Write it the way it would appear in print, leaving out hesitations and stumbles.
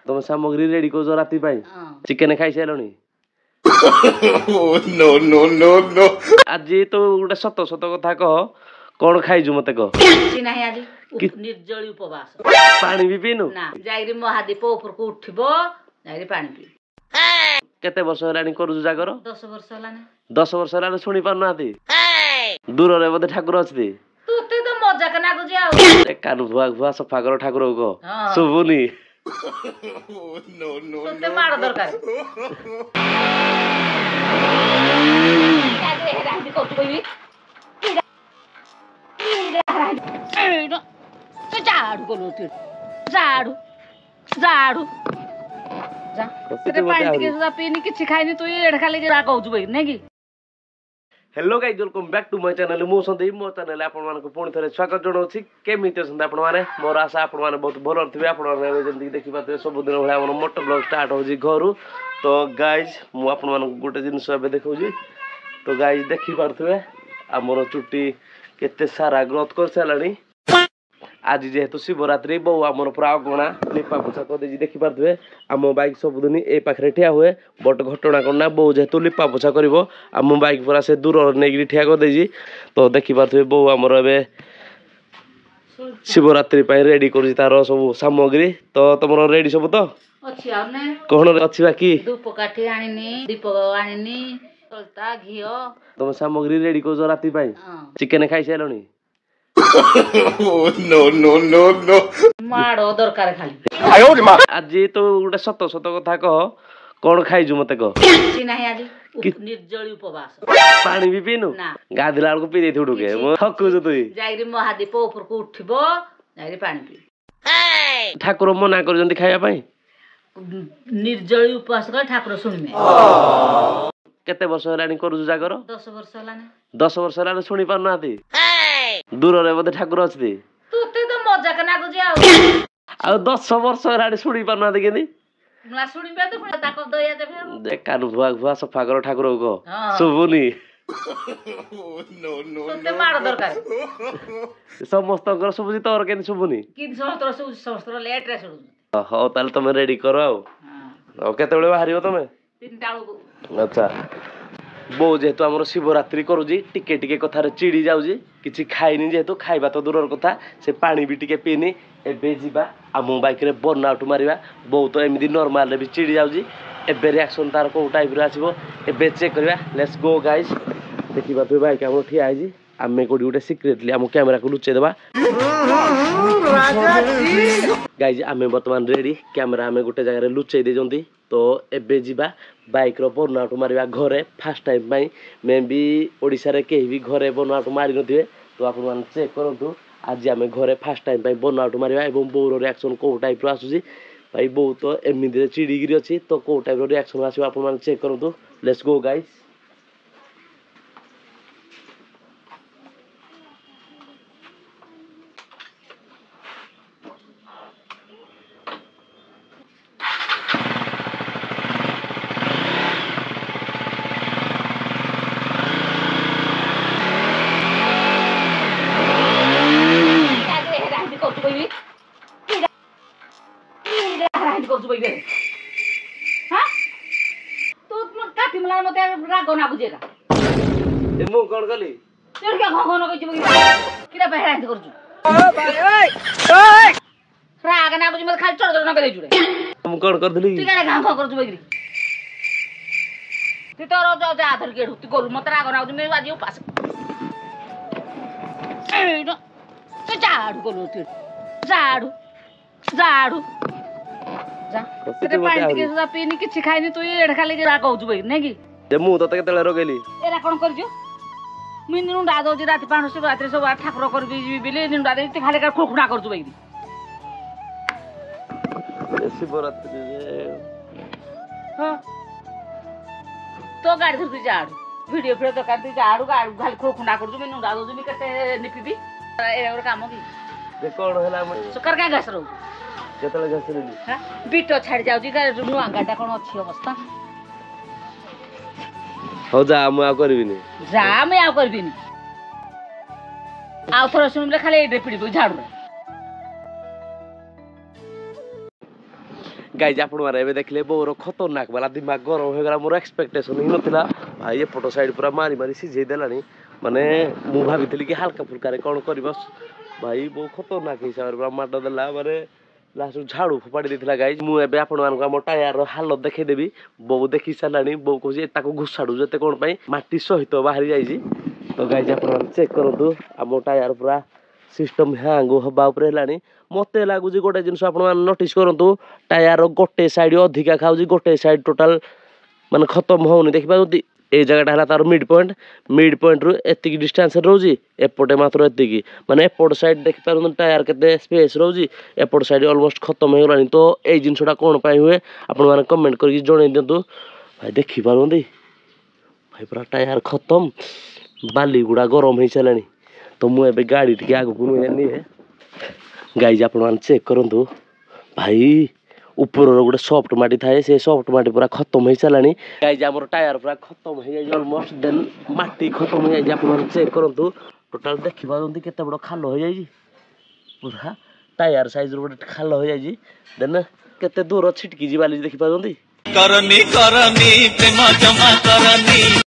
ତମେ ସାମଗ୍ରୀ ରେଡି କରୁଛ ରାତି ପାଇଁ ଚିକେନ ଖାଇସାରିଲଣି नो नो नो नो ଆଜି ତ ଗୋଟେ ସତ ସତ କଥା କହ କଣ ଖାଇଛୁ ମତେ କହ କିଛି ନାହିଁ ଆଜି ନିର୍ଜଳୀ ଉପବାସ ପାଣି ବି ପିଇନୁ ନା ଯାଇରି ମହାଦୀପ ଉପରକୁ ଉଠିବ ଯାଇରି ପାଣି ପିଇ କେତେ ବର୍ଷ ହେଲାଣି କରୁଛୁ ଜାଗର 10 ବର୍ଷ ହେଲାନି 10 ବର୍ଷ ହେଲାଣି ଶୁଣି ପାରୁନାହାନ୍ତି ଦୂରରେ ବୋଧେ ଠାକୁର ଅଛନ୍ତି ତତେ ତ ମଜାକ ନାଗୁଛି ଆଉ କାନୁ ଭୁଆ ଭୁଆ ସଫା କର ଠାକୁରକୁ କହ ଶୁଭୁନି नो नो ତତେ ମାଡ଼ ଦରକାର ଝାଡୁ କଲୁ ଝାଡୁ ଝାଡୁ ପାଣି ଟିକେ ସୁଧା ପିଇନି କିଛି ଖାଇନି ତୁ ଏଡେ ଖାଲି କହୁଛୁ ଭାଇ ନାଇଁ କି hello guys welcome back to my channel मो संदीप मो चैनल आपण मानको पुणी थरे स्वागत जणाउछि केमिति अछन आपण माने मोर आशा आपण माने बहुत भलो थिबे आपण माने जेंति देखि पाते सब दिन भला हमर मोटर ब्लॉग स्टार्ट होजी घरु तो गाइस मु आपण मानको गोटे जिंस एबे देखौजी तो गाइस देखि पारथबे हमर चुट्टी केते सारा ग्रोथ कर सालानी आज जेहेतु शिवरात्रि बहु आमर पूरा गणा लिपा पोछा कर देजी देखि पारथबे आम बाइक सबदिन ए पाखरे ठिया हुए बट घटना करना बहु जेहेतु लिपा पोछा करिवो आम बाइक पूरा से दूर नेगिरी ठिया कर देजी तो देखि पारथबे बहु आमर एबे शिवरात्रि पय रेडी करजी तार सब सामग्री तो तमरो रेडी सब तो अछि आ ने कोन अछि बाकी धूप काठी आनिनी दीप आनिनी तलता घियो तम सामग्री रेडी करजो राती पय चिकेन खाइ सेलनी नो नो नो नो माड़ो दरकार खाली आज तो गोटे सत सत कथा कह कौन खाइजु मते कह କିଛି ନାହିଁ ଆଜି ନିର୍ଜଳୀ ଉପବାସ पानी भी पीनु ନା गाधला बेलू पी देथु डुके मो थकुजु तुई ଯାଇରି ମହାଦୀପ ଉପରକୁ ଉଠିବ ଯାଇରି ପାଣି ପିଇ ठाकुर मना करजंती खाଇବା ପାଇଁ ନିର୍ଜଳୀ ଉପବାସ କଲେ ଠାକୁର ଶୁଣିବେ केते वर्ष हेलानी करूजु जागर 10 ବର୍ଷ ହେଲାନି 10 वर्ष हेलानी सुनी पारनाती दूररे बोधे ठाकुर अछि ତତେ ତ ମଜାକ ନାଗୁଛି ଆଉ 10 वर्ष हेलानी सुनी पारनाती केनी ନା ଶୁଣିବେ ତ ପୁଣି ତାକ ଦୟା ଦେବେ दे कानु भुआ भुआ सफा कर ठाकुर को सुबुनी नो नो ତତେ ମାଡ଼ ଦରକାର समस्त कर सुबुजी तोर केनी सुबुनी କିନ୍ତୁ ସମସ୍ତର ଲେଟ୍ ରେ ଶୁଣୁଛୁ हो ताले तमे रेडी करो आ केते बेले बाहरियो तमे 3ଟା ବେଳକୁ अच्छा बो जेहेतु आमर शिवरात्रि करूजी टिके टिके कथार चिड़ी जाऊजी किछि खाइनी जेहेतु खाइबा तो दूरर कथा से पानी भी टिके पीनी एबे जीवा आम बाइक रे बर्नआउट मारिबा बहुत एमिदी नॉर्मल रे भी चिड़ी जाऊजी एबे रिएक्शन तार को टाइप रे आसीबो एबे चेक करबा लेट्स गो गाइस देखिबा तो बाइक हम ठिया आइजी आमे कोडी उटे सीक्रेटली आम कैमरा को लुचे देबा गाइस आमे वर्तमान रेडी कैमरा आमे गोटे जगह रे लुचे दे जंती तो एबे जीवा बाइक रो बर्नआउट मारिबा घरे first time by may be Odisha रे केही भी घरे बर्नआउट मारि नथिबे तो आपण मान चेक करंतु आज आमे घरे फर्स्ट टाइम बाई बर्नआउट मारिबा एवं बोरो रिएक्शन को टाइप रो आसुजी भाई बहुत एमिदी रे चिड़ीगिरी अछि तो को टाइप रो रिएक्शन आसीबा आपण मान चेक करंतु लेट्स गो गाइस ରାଗ ନାଗୁଛି ए मु कोन कली କିରା ବେହେରା କରୁଛୁ ରାଗ ନାଗୁଛି ମତେ ଖାଲି ଚଡ଼ ଚଡ଼ ନଗେଇ ଦେଇଛୁ मु कोन कर दिली ତୁ କେଡେ ଘାଁ ଘାଁ କରୁଛୁ ବଇକିରି ତୁ ତୋର ଯା ଧରିକି ଏଠୁ ତୁ କରୁ ମତେ ରାଗ ନାଗୁଛି ମୁଁ ଆଜି ଉପାସ ତୁ ଝାଡୁ କଲୁ ଝାଡୁ ଝାଡୁ ପାଣି ଟିକେ ସୁଧା ପିଇନି କିଛି ଖାଇନି ତୁ ଏଡେ ଖାଲି କହୁଛୁ ବଇକିରି ନାଇଁ କି मु तते केतले रोगेली एरा कोन करजो मुई निनुडा दोजी राति पाण शिवरात्रि सब ठाकुर करबी बिले निनुडा दे खाली का खुखुडा करजो बइदी शिवरात्रि रे हां तो गाड़ी धरती जाडू वीडियो फिर तो करती जाडू गाड़ी खाली खुखुडा करजो मैं निनुडा दोजी मी कते निपिबी ए और काम की दे कोन हला म सुकर का गस रहू केतले गस रेली हां बीटो छाड़ जाउजी का नुआ गाडा कोन अछि अवस्था हो जा मु आ करबिनी जा मैं आ करबिनी आउ थोड़ा सुनले खाली एडे पिडी झाडू गाइज आपण माने देखले बोर खतरनाक वाला दिमाग गरम हो गला मोर एक्सपेक्टेशन ही नथिला भाई एपट साइड पूरा मारी मारी सिझे देलानी माने मु भाबितली कि हल्का फुल्का रे कोन करबस भाई बहुत खतरनाक हिसाब रे माड देला माने लास्ट झाड़ू फोपाड़ी देथिला गाइज मु एबे आपण मानको हम टायर रो हालत देखै देबी बो देखि सालानी बो को जे ताको घुसाडू जते कोन पई माटी सहित बाहरी जाईजी तो गाइज आपण चेक करंतु हम टायर पूरा सिस्टम हैंग हबा ऊपर हेलानी मते लागु जे गोटे जिंस आपण मान नोटिस करंतु टायर गोटे साइड अधिका खाउजी गोटे साइड टोटल माने खत्म होउनी देखि पाउती ए जगह हला तार मिड पॉइंट रु एतिकी डिस्टेंस रहउजी एपटे मात्र एतिकी माने एपट साइड देखि पारु टायर केते स्पेस रहउजी एपट साइड ऑलमोस्ट खत्म हो गलानी तो ए जिंसटा कोन पाई हुए आपण माने कमेंट करके जणे दियंतु भाई देखि पारुंदी भाई पूरा टायर खत्म बाली गुडा गरम हे चलानी तो मु एबे गाड़ी टिके आगु कुनु हेनी है गाइज आपण मान चेक करंतु भाई ऊपर गोटे सॉफ्ट माटी थाए से सॉफ्ट माटी पूरा खत्म हो चलानी गाइज हमर टायर पूरा खत्म हो जाय ऑलमोस्ट देन माटी खत्म हो जाय आपण मान चेक करंतु टोटल देखि बारंती केते बड़ खाल हो जाय पूरा टायर साइज रो खाल हो जाय देन केते दूर छिटकी जी वाली देखि बारंती करनी करनी प्रेम जमा करनी।